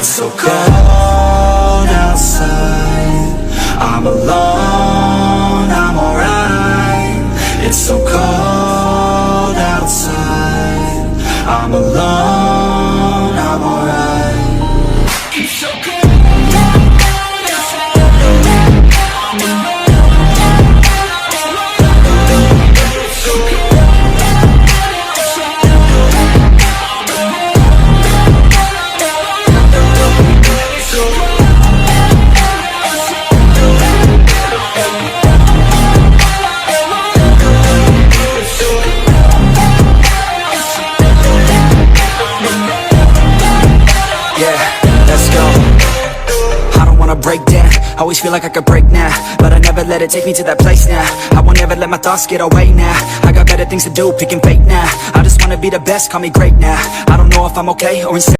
It's so cold outside, I'm alone, I'm alright. It's so cold outside, I'm alone, I'm alright. It's so cold. Break down, always feel like I could break now, but I never let it take me to that place now. I won't ever let my thoughts get away now. I got better things to do, picking fate now. I just wanna be the best, call me great now. I don't know if I'm okay or insane.